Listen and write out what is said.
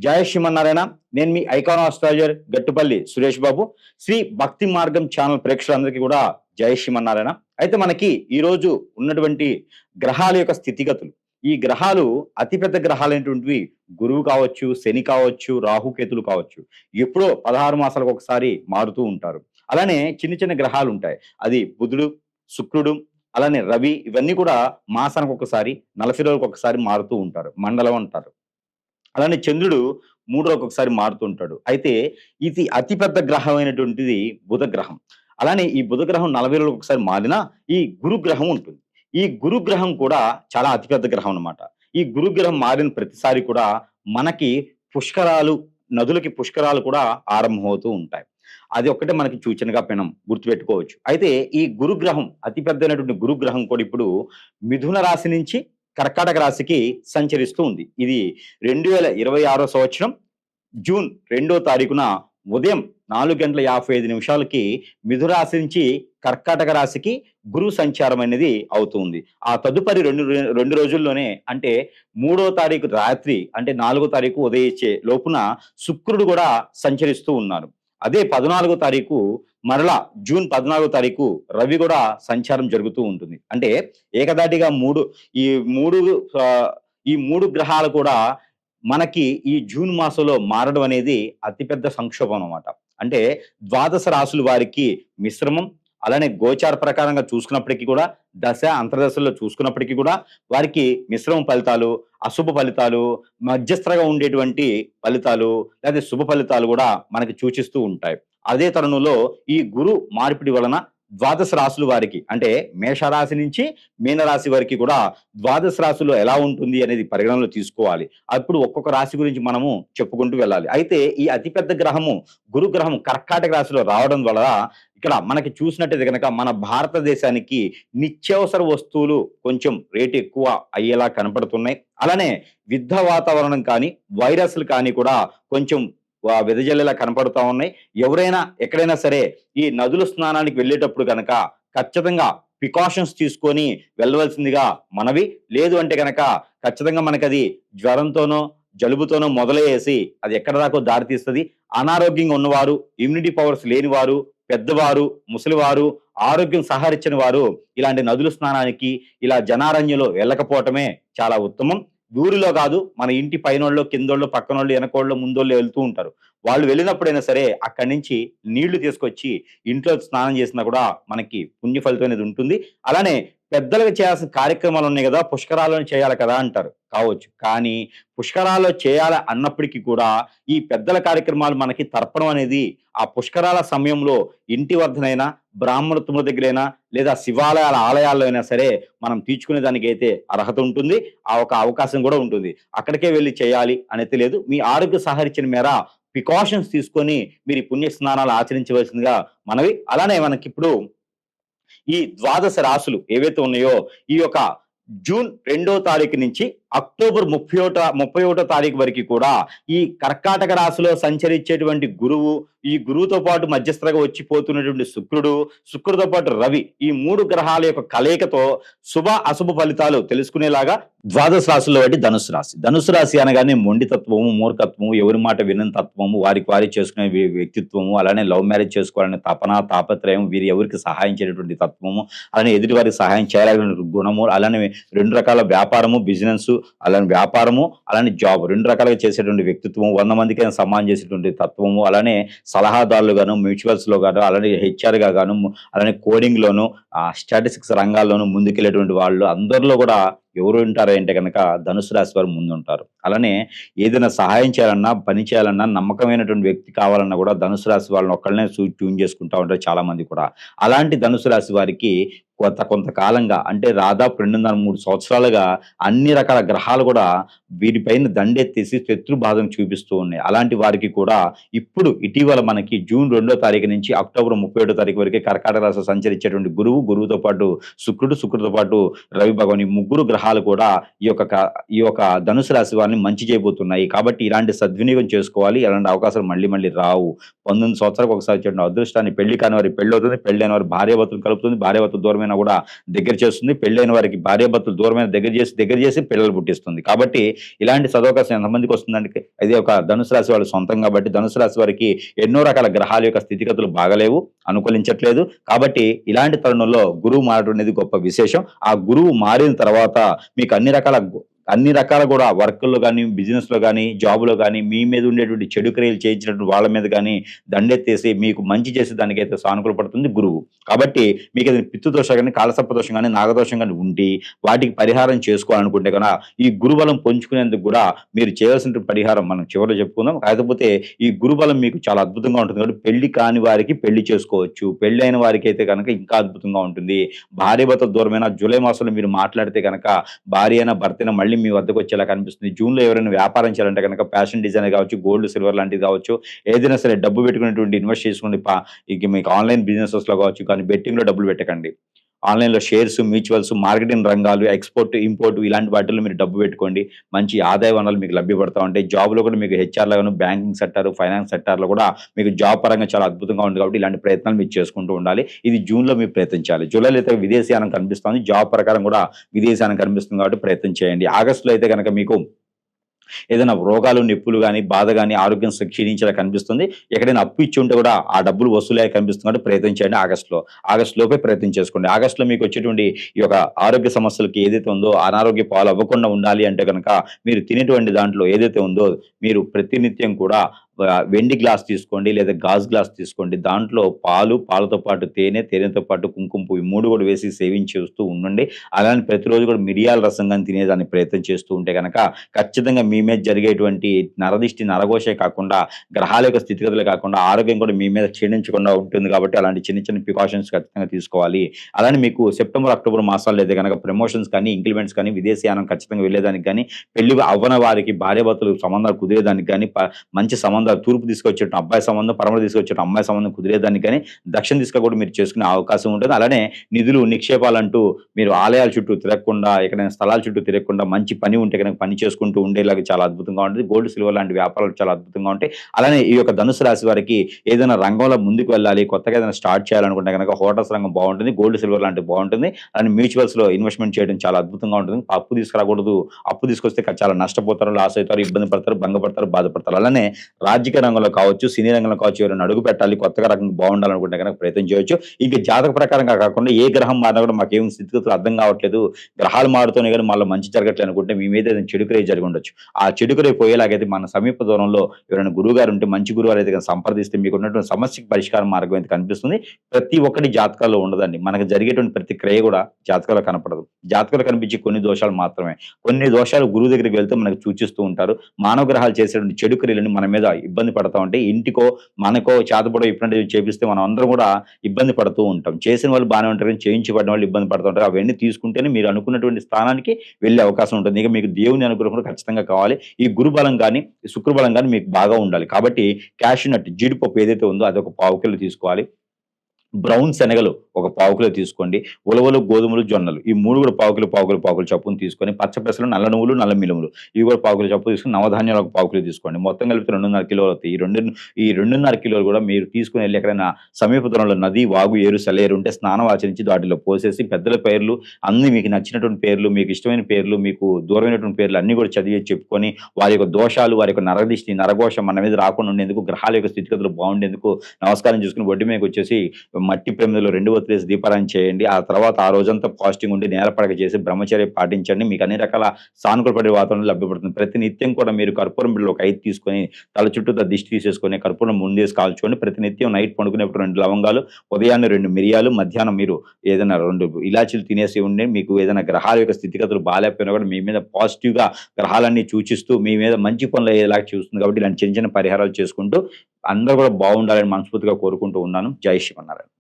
జయ శ్రీమన్నారాయణ. నేను మీ icon astrologer Gattupalli Suresh Babu. Shri భక్తి మార్గం ఛానల్ ప్రేక్షకులందరికీ కూడా జయ శ్రీమన్నారాయణ. అయితే మనకి ఈరోజు ఉన్నటువంటి గ్రహాల యొక్క స్థితిగతులు, ఈ గ్రహాలు అతిపెద్ద గ్రహాలైనటువంటివి గురువు కావచ్చు, శని కావచ్చు, రాహుకేతులు కావచ్చు. ఎప్పుడో 16 మాసాలకు ఒకసారి మారుతూ ఉంటారు. అలానే చిన్న చిన్న గ్రహాలు ఉంటాయి. అది బుధుడు, శుక్రుడు, అలానే రవి, ఇవన్నీ కూడా మాసానికి ఒకసారి, 40 రోజులకు ఒకసారి మారుతూ ఉంటారు. మండలం అంటారు. అలానే చంద్రుడు 3 రోజులకు ఒకసారి మారుతుంటాడు. అయితే ఇది అతిపెద్ద గ్రహం అయినటువంటిది బుధ గ్రహం. అలానే ఈ బుధ గ్రహం 40 రోజులకు ఒకసారి మారినా ఈ గురు గ్రహం ఉంటుంది. ఈ గురు గ్రహం కూడా చాలా అతిపెద్ద గ్రహం అన్నమాట. ఈ గురు గ్రహం మారిన ప్రతిసారి కూడా మనకి పుష్కరాలు, నదులకి పుష్కరాలు కూడా ఆరంభమవుతూ ఉంటాయి. అది ఒక్కటే మనకి సూచనగా మనం గుర్తుపెట్టుకోవచ్చు. అయితే ఈ గురుగ్రహం, అతిపెద్దైనటువంటి గురుగ్రహం కూడా ఇప్పుడు మిథున రాశి నుంచి కర్కాటక రాశికి సంచరిస్తూ ఉంది. ఇది 2026 సంవత్సరం జూన్ 2వ తారీఖున ఉదయం 4:55 మిథున రాశి నుంచి కర్కాటక రాశికి గురు సంచారం అనేది అవుతుంది. ఆ తదుపరి రెండు రోజుల్లోనే, అంటే 3వ తారీఖు రాత్రి, అంటే 4వ తారీఖు ఉదయించే లోపున శుక్రుడు కూడా సంచరిస్తూ ఉన్నారు. అదే 14వ తారీఖు మరలా జూన్ 14వ తారీఖు రవి కూడా సంచారం జరుగుతూ ఉంటుంది. అంటే ఏకదాటిగా ఈ మూడు ఈ మూడు గ్రహాలు కూడా మనకి ఈ జూన్ మాసంలో మారడం అనేది అతిపెద్ద సంక్షోభం అన్నమాట. అంటే ద్వాదశ రాశుల వారికి మిశ్రమం, అలానే గోచార ప్రకారంగా చూసుకున్నప్పటికీ కూడా, దశ అంతర్దశల్లో చూసుకున్నప్పటికీ కూడా వారికి మిశ్రమ ఫలితాలు, అశుభ ఫలితాలు, మధ్యస్థంగా ఉండేటువంటి ఫలితాలు లేదా శుభ ఫలితాలు కూడా మనకి సూచిస్తూ ఉంటాయి. అదే తరుణంలో ఈ గురు మార్పిడి వలన ద్వాదశ రాశుల వారికి, అంటే మేషరాశి నుంచి మీనరాశి వారికి కూడా ద్వాదశ రాశిలో ఎలా ఉంటుంది అనేది పరిగణనలో తీసుకోవాలి. అప్పుడు ఒక్కొక్క రాశి గురించి మనము చెప్పుకుంటూ వెళ్ళాలి. అయితే ఈ అతిపెద్ద గ్రహము గురు గ్రహం కర్కాటక రాశిలో రావడం వల్ల ఇక్కడ మనకి చూసినట్టయితే కనుక మన భారతదేశానికి నిత్యావసర వస్తువులు కొంచెం రేటు ఎక్కువ అయ్యేలా కనపడుతున్నాయి. అలానే యుద్ధ వాతావరణం కానీ, వైరస్లు కానీ కూడా కొంచెం వెదజల్లేలా కనపడుతూ ఉన్నాయి. ఎవరైనా ఎక్కడైనా సరే ఈ నదుల స్నానానికి వెళ్ళేటప్పుడు కనుక ఖచ్చితంగా ప్రికాషన్స్ తీసుకొని వెళ్ళవలసిందిగా మనవి. లేదు అంటే కనుక ఖచ్చితంగా మనకి అది జ్వరంతోనో జలుబుతోనో మొదలయ్యేసి అది ఎక్కడ దాకో దారితీస్తుంది. అనారోగ్యంగా ఉన్నవారు, ఇమ్యూనిటీ పవర్స్ లేని వారు, పెద్దవారు, ముసలివారు, ఆరోగ్యం సహకరించని వారు ఇలాంటి నదుల స్నానానికి, ఇలా జనారణ్యంలో వెళ్ళకపోవటమే చాలా ఉత్తమం. ఊరిలో కాదు, మన ఇంటి పైనోళ్ళు, కిందోళ్ళు, పక్కనోళ్ళు, వెనకోళ్ళు, ముందోళ్ళు వెళ్తూ ఉంటారు. వాళ్ళు వెళ్ళినప్పుడైనా సరే అక్కడి నుంచి నీళ్లు తీసుకొచ్చి ఇంట్లో స్నానం చేసినా కూడా మనకి పుణ్య ఫలితం అనేది ఉంటుంది. అలానే పెద్దలకు చేయాల్సిన కార్యక్రమాలు ఉన్నాయి కదా, పుష్కరాలను చేయాలి కదా అంటారు. కావచ్చు, కానీ పుష్కరాలు చేయాలి అన్నప్పటికీ కూడా ఈ పెద్దల కార్యక్రమాలు మనకి తర్పణం అనేది ఆ పుష్కరాల సమయంలో ఇంటి వద్దనైనా, బ్రాహ్మణత్వముల దగ్గరైనా, లేదా శివాలయాల ఆలయాల్లో అయినా సరే మనం తీర్చుకునే దానికి అయితే అర్హత ఉంటుంది. ఆ ఒక అవకాశం కూడా ఉంటుంది. అక్కడికే వెళ్ళి చేయాలి అనేది లేదు. మీ ఆరోగ్య సహకరించిన మేర ప్రికాషన్స్ తీసుకొని మీరు ఈ పుణ్య స్నానాలు ఆచరించవలసిందిగా మనవి. అలానే మనకిప్పుడు ఈ ద్వాదశ రాశులు ఏవైతే ఉన్నాయో, ఈ యొక్క జూన్ 2వ తారీఖు నుంచి అక్టోబర్ 31వ తారీఖు వరకు కూడా ఈ కర్కాటక రాశిలో సంచరించేటువంటి గురువు, ఈ గురువుతో పాటు మధ్యస్థంగా వచ్చిపోతున్నటువంటి శుక్రుడితో పాటు రవి, ఈ 3 గ్రహాల యొక్క కలయికతో శుభ అశుభ ఫలితాలు తెలుసుకునేలాగా ద్వాదశ రాశుల్లో బట్టి ధనుసు రాశి అనగానే మొండి తత్వము, మూర్ఖత్వము, ఎవరి మాట వినని తత్వము, వారి చేసుకునే వ్యక్తిత్వము, అలానే లవ్ మ్యారేజ్ చేసుకోవాలనే తాపత్రయం, వీరి ఎవరికి సహాయం చేయటువంటి తత్వము, అలానే ఎదుటి వారికి సహాయం చేయాలనే గుణము, అలానే 2 రకాల వ్యాపారము, బిజినెస్, అలానే వ్యాపారము, అలానే జాబ్, 2 రకాలుగా చేసేటువంటి వ్యక్తిత్వము, 100 మందికైనా సమానం చేసేటువంటి తత్వము, అలానే సలహాదారులు గాను, మ్యూచువల్స్ లో గాను, అలానే హెచ్ఆర్ గా గాను, అలానే కోడింగ్ లోను, స్టాటిస్టిక్స్ రంగాల్లోనూ ముందుకెళ్ళేటువంటి వాళ్ళు అందరిలో కూడా ఎవరు ఉంటారు అంటే కనుక ధనుసు రాశి వారు ముందుంటారు. అలానే ఏదైనా సహాయం చేయాలన్నా, పని చేయాలన్నా, నమ్మకమైనటువంటి వ్యక్తి కావాలన్నా కూడా ధనుసు రాశి వాళ్ళని ఒక్కళ్ళనే ట్యూన్ చేసుకుంటా ఉంటారు చాలా మంది కూడా. అలాంటి ధనుసు రాశి వారికి కొంతకాలంగా, అంటే దాదాపు 2.5-3 సంవత్సరాలుగా అన్ని రకాల గ్రహాలు కూడా వీరిపైన దండెత్తేసి శత్రు బాధను చూపిస్తూ ఉన్నాయి. అలాంటి వారికి కూడా ఇప్పుడు ఇటీవల మనకి జూన్ 2వ తారీఖు నుంచి అక్టోబర్ 31వ తారీఖు వరకే కర్కాటక రాశిలో సంచరించేటువంటి గురువుతో పాటు శుక్రుడితో పాటు రవి భగవాన్, ఈ 3 గ్రహాలు గ్రహాలు కూడా ఈ యొక్క ధనుసు రాశి వారిని మంచి చేయబోతున్నాయి. కాబట్టి ఇలాంటి సద్వినియోగం చేసుకోవాలి. ఇలాంటి అవకాశాలు మళ్ళీ మళ్ళీ రావు. 19 సంవత్సరాలకు ఒకసారి వచ్చే అదృష్టాన్ని పెళ్లి కాని వారికి పెళ్లవుతుంది. పెళ్ళైన వారు భార్యాభర్తలు కలుపుతుంది. భార్యాభర్తలు దూరమైనా కూడా దగ్గర చేస్తుంది. పెళ్ళైన వారికి భార్యాభర్తలు దూరమైన దగ్గర చేసి పిల్లలు పుట్టిస్తుంది. కాబట్టి ఇలాంటి సదవకాశం ఎంతమందికి వస్తుందంటే ఇది ఒక ధనుసు రాశి వాళ్ళు సొంతం కాబట్టి ధనుసు రాశి వారికి ఎన్నో రకాల గ్రహాల యొక్క స్థితిగతులు బాగలేవు, అనుకూలించట్లేదు. కాబట్టి ఇలాంటి తరుణంలో గురువు మారడం అనేది గొప్ప విశేషం. ఆ గురువు మారిన తర్వాత మీకు అన్ని రకాల కూడా వర్క్‌లో గాని, బిజినెస్‌లో గాని, జాబ్‌లో గాని మీ మీద ఉండేటువంటి చెడు క్రియలు చేయించినటువంటి వాళ్ళ మీద గాని దండెత్తేసి మీకు మంచి చేసే దానికైతే సానుకూల పడుతుంది గురువు. కాబట్టి మీకేదైనా పితృదోషం గాని, కాలసర్ప దోషం గాని, నాగదోషం గాని ఉండి వాటికి పరిహారం చేసుకోవాలనుకుంటే ఈ గురుబలం పొంచుకునేందుకు కూడా మీరు చేయాల్సిన పరిహారం మనం చివరిలో చెప్పుకుందాం. కాకపోతే ఈ గురుబలం మీకు చాలా అద్భుతంగా ఉంటుంది కాబట్టి పెళ్లి కాని వారికి పెళ్లి చేసుకోవచ్చు. పెళ్ళైన వారికైతే గనక ఇంకా అద్భుతంగా ఉంటుంది. భార్యాభర్తల దూరమైన జూలై మాసంలో మీరు మాట్లాడితే గనక భార్య అయినా, భర్త అయినా మళ్ళీ మీ వద్దకొచ్చేలా కనిపిస్తుంది. జూన్‌లో ఎవరైనా వ్యాపారం చేయాలంటే గనక ఫ్యాషన్ డిజైనర్ కావచ్చు, గోల్డ్, సిల్వర్ లాంటిది కావచ్చు, ఏదైనా సరే డబ్బు పెట్టుకునేటువంటి ఇన్వెస్ట్ చేసుకోండి. ఇక మీకు ఆన్‌లైన్ బిజినెసెస్‌లో కావచ్చు, కానీ బెట్టింగ్‌లో డబ్బులు పెట్టకండి. ఆన్‌లైన్‌లో షేర్స్, మ్యూచువల్స్, మార్కెటింగ్ రంగాలు, ఎక్స్‌పోర్ట్, ఇంపోర్ట్ ఇలాంటి వాటిల్లో మీరు డబ్బు పెట్టుకోండి. మంచి ఆదాయ వనరులు మీకు లభ్యపడతా ఉంటాయి. జాబ్‌లో కూడా మీకు హెచ్ఆర్‌లో బ్యాంకింగ్ సెక్టార్, ఫైనాన్స్ సెక్టార్‌లో కూడా మీకు జాబ్ పరంగా చాలా అద్భుతంగా ఉంది కాబట్టి ఇలాంటి ప్రయత్నాలు మీరు చేసుకుంటూ ఉండాలి. ఇది జూన్‌లో మీరు ప్రయత్నించాలి. జూలైలో అయితే విదేశీయానం కనిపిస్తోంది. జాబ్ ప్రకారం కూడా విదేశీయానం కనిపిస్తుంది కాబట్టి ప్రయత్నం చేయండి. ఆగస్టులో అయితే గనక మీకు ఏదైనా రోగాలు, నొప్పులు గాని, బాధ గాని, ఆరోగ్యం క్షీణించేలా కనిపిస్తుంది. ఎక్కడైనా అప్పు ఇచ్చి ఉంటే కూడా ఆ డబ్బులు వసూలయ్యే కనిపిస్తుంది కాబట్టి ప్రయత్నం చేయండి ఆగస్టులో. ఆగస్టు లోపే ప్రయత్నం చేసుకోండి. ఆగస్టులో మీకు వచ్చేటువంటి ఈ యొక్క ఆరోగ్య సమస్యలకి ఏదైతే ఉందో అనారోగ్య పాలవ్వకుండా ఉండాలి అంటే గనక మీరు తినేటువంటి దాంట్లో ఏదైతే ఉందో మీరు ప్రతినిత్యం కూడా వెండి గ్లాస్ తీసుకోండి లేదా గాజు గ్లాస్ తీసుకోండి. దాంట్లో పాలతో పాటు తేనెతో పాటు కుంకుమ పువ్వు ఈ 3 కూడా వేసి సేవించేస్తూ ఉండండి. అలానే ప్రతిరోజు కూడా మిరియాల రసం గాని తినేదానికి ప్రయత్నం చేస్తూ ఉంటే గనక ఖచ్చితంగా మీ మీద జరిగేటువంటి నరదిష్టి, నరఘోషే కాకుండా గ్రహాల యొక్క స్థితిగతులే కాకుండా ఆరోగ్యం కూడా మీ మీద క్షీణించకుండా ఉంటుంది కాబట్టి అలాంటి చిన్న చిన్న ప్రికాషన్స్ ఖచ్చితంగా తీసుకోవాలి. అలానే మీకు సెప్టెంబర్, అక్టోబర్ మాసాల్లో అయితే గనక ప్రమోషన్స్ కానీ, ఇంక్రిమెంట్స్ కానీ, విదేశీయానం ఖచ్చితంగా వెళ్ళేదానికి గాని, పెళ్లి అవ్వని వారికి భార్యాభర్తలు సంబంధాలు కుదిరేదానికి గాని, మంచి సంబంధాలు తూర్పు తీసుకొచ్చేట అబ్బాయి సంబంధం, పడమర తీసుకొచ్చేట అమ్మాయి సంబంధం కుదిరేదానికి గాని, దక్షిణ దిశగా కూడా మీరు చేసుకునే అవకాశం ఉంటుంది. అలానే నిధులు, నిక్షేపాలంటూ మీరు ఆలయాల చుట్టూ తిరగకుండా, ఎక్కడైనా స్థలాల చుట్టూ తిరగకుండా మంచి పని ఉంటే గనక పని చేసుకుంటూ ఉండేలాగా చాలా అద్భుతంగా ఉంటుంది. గోల్డ్, సిల్వర్ లాంటి వ్యాపారాలు చాలా అద్భుతంగా ఉంటాయి. అలానే ఈ యొక్క ధనుసు రాశి వారికి ఏదైనా రంగంలో ముందుకు వెళ్ళాలి, కొత్తగా ఏదైనా స్టార్ట్ చేయాలనుకుంటే గనక హోటల్స్ రంగం బాగుంటుంది. గోల్డ్, సిల్వర్ లాంటివి బాగుంటుంది. అలానే మ్యూచువల్స్‌లో ఇన్వెస్ట్‌మెంట్ చేయడం చాలా అద్భుతంగా ఉంటుంది. అప్పు తీసుకురాకూడదు. అప్పు తీసుకొస్తే చాలా నష్టపోతారు, లాస్ అవుతారు, ఇబ్బంది పడతారు, భంగపడతారు, బాధపడతారు. అలానే రాజకీయ రంగంలో కావచ్చు, సినీ రంగంలో కావచ్చు, ఎవరైనా అడుగు పెట్టాలి, కొత్తగా రకంగా బాగుండాలనుకుంటే గనక ప్రయత్నం చేయొచ్చు. ఇంక జాతక ప్రకారంగా కాకుండా ఏ గ్రహం మారినా కూడా మాకేం స్థితిగతులు అర్థం కావట్లేదు, గ్రహాలు మారుతున్నాయి కానీ మళ్ళీ మంచి జరగట్లేదు అనుకుంటే మీ మీద ఏదైనా చెడు క్రియ జరిగి ఉండొచ్చు. ఆ చెడు క్రియ పోయేలాగైతే మన సమీప దూరంలో ఎవరైనా గురువుగారు ఉంటే, మంచి గురువుగారు అయితే గనక సంప్రదిస్తే మీకు ఉన్నటువంటి సమస్యకి పరిష్కార మార్గం అయితే కనిపిస్తుంది. ప్రతి ఒక్కటి జాతకాల్లో ఉండదండి. మనకు జరిగేటువంటి ప్రతి క్రియ కూడా జాతకాల్లో కనపడదు. జాతకాల్లో కనిపించే కొన్ని దోషాలు మాత్రమే. కొన్ని దోషాలు గురువు దగ్గరికి వెళ్తే మనకు సూచిస్తూ ఉంటారు. మానవ గ్రహాలు చేసేటువంటి చెడు క్రియలని మన మీద ఇబ్బంది పడతా ఉంటే ఇంటికో, మనకో చేతబడో ఇప్పుడంటే చేపిస్తే మనం అందరం కూడా ఇబ్బంది పడుతూ ఉంటాం. చేసిన వాళ్ళు బాగానే ఉంటారు కానీ చేయించబడిన వాళ్ళు ఇబ్బంది పడుతూ ఉంటారు. అవన్నీ తీసుకుంటేనే మీరు అనుకున్నటువంటి స్థానానికి వెళ్ళే అవకాశం ఉంటుంది. ఇక మీకు దేవుని అనుగ్రహం కూడా ఖచ్చితంగా కావాలి. ఈ గురుబలం గాని, శుక్రబలం గాని మీకు బాగా ఉండాలి. కాబట్టి క్యాష్యూ నట్, జీడిపప్పు ఏదైతే ఉందో అది ఒక 1/4 కిలో తీసుకోవాలి. బ్రౌన్ శనగలు ఒక 1/4 కిలో తీసుకోండి. ఉలవలు, గోధుమలు, జొన్నలు ఈ 3 కూడా 1/4 కిలో చొప్పున తీసుకొని, పచ్చ పెసలు, నల్ల నువ్వులు, నల్ల మినుములు ఇవి కూడా 1/4 కిలో చొప్పున తీసుకొని, నవధాన్యాలు ఒక 1/4 కిలో తీసుకోండి. మొత్తం కలిపితే 2.5 కిలోలు అవుతాయి. ఈ 2.5 కిలోలు కూడా మీరు తీసుకొని వెళ్ళి ఎక్కడైనా సమీప దూరంలో నది, వాగు, ఏరు, సెలయేరు ఉంటే స్నానం ఆచరించి వాటిలో పోసేసి పెద్దల పేర్లు అన్నీ మీకు నచ్చినటువంటి పేర్లు, మీకు ఇష్టమైన పేర్లు, మీకు దూరమైనటువంటి పేర్లు అన్నీ కూడా చదివి చెప్పుకొని వారి యొక్క దోషాలు, వారి యొక్క నరదిష్టి, నరఘోష మన మీద రాకుండా ఉండేందుకు, గ్రహాల యొక్క స్థితిగతులు బాగుండేందుకు నమస్కారం చేసుకుని ఒడ్డు మీదకి వచ్చేసి మట్టి ప్రమిదలో 2 ఒత్తులేసి దీపారాయణ చేయండి. ఆ తర్వాత ఆ రోజంతా ఫాస్టింగ్ ఉండి నేలపడక చేసి బ్రహ్మచర్య పాటించండి. మీకు అన్ని రకాల సానుకూల పడే వాతావరణం లభ్యపడుతుంది. ప్రతి నిత్యం కూడా మీరు కర్పూరం బిళ్ళలు ఒక 5 తీసుకొని తల చుట్టూతా దిష్టి తీసేసుకొని కర్పూరం ముందేసి కాల్చుకోండి. ప్రతి నిత్యం నైట్ పడుకునేప్పుడు 2 లవంగాలు, ఉదయాన్నే 2 మిరియాలు, మధ్యాహ్నం మీరు ఏదైనా 2 ఇలాచీలు తినేసి ఉండి మీకు ఏదైనా గ్రహాల యొక్క స్థితిగతులు బాలేకపోయినా కూడా మీ మీద పాజిటివ్‌గా గ్రహాలన్నీ సూచిస్తూ మీ మీద మంచి పనులు అయ్యేలాగా చూస్తుంది. కాబట్టి ఇలాంటి చిన్న చిన్న పరిహారాలు చేసుకుంటూ అందరూ కూడా బాగుండాలని మనస్ఫూర్తిగా కోరుకుంటూ ఉన్నాను. జై శ్రీమన్నారాయణ.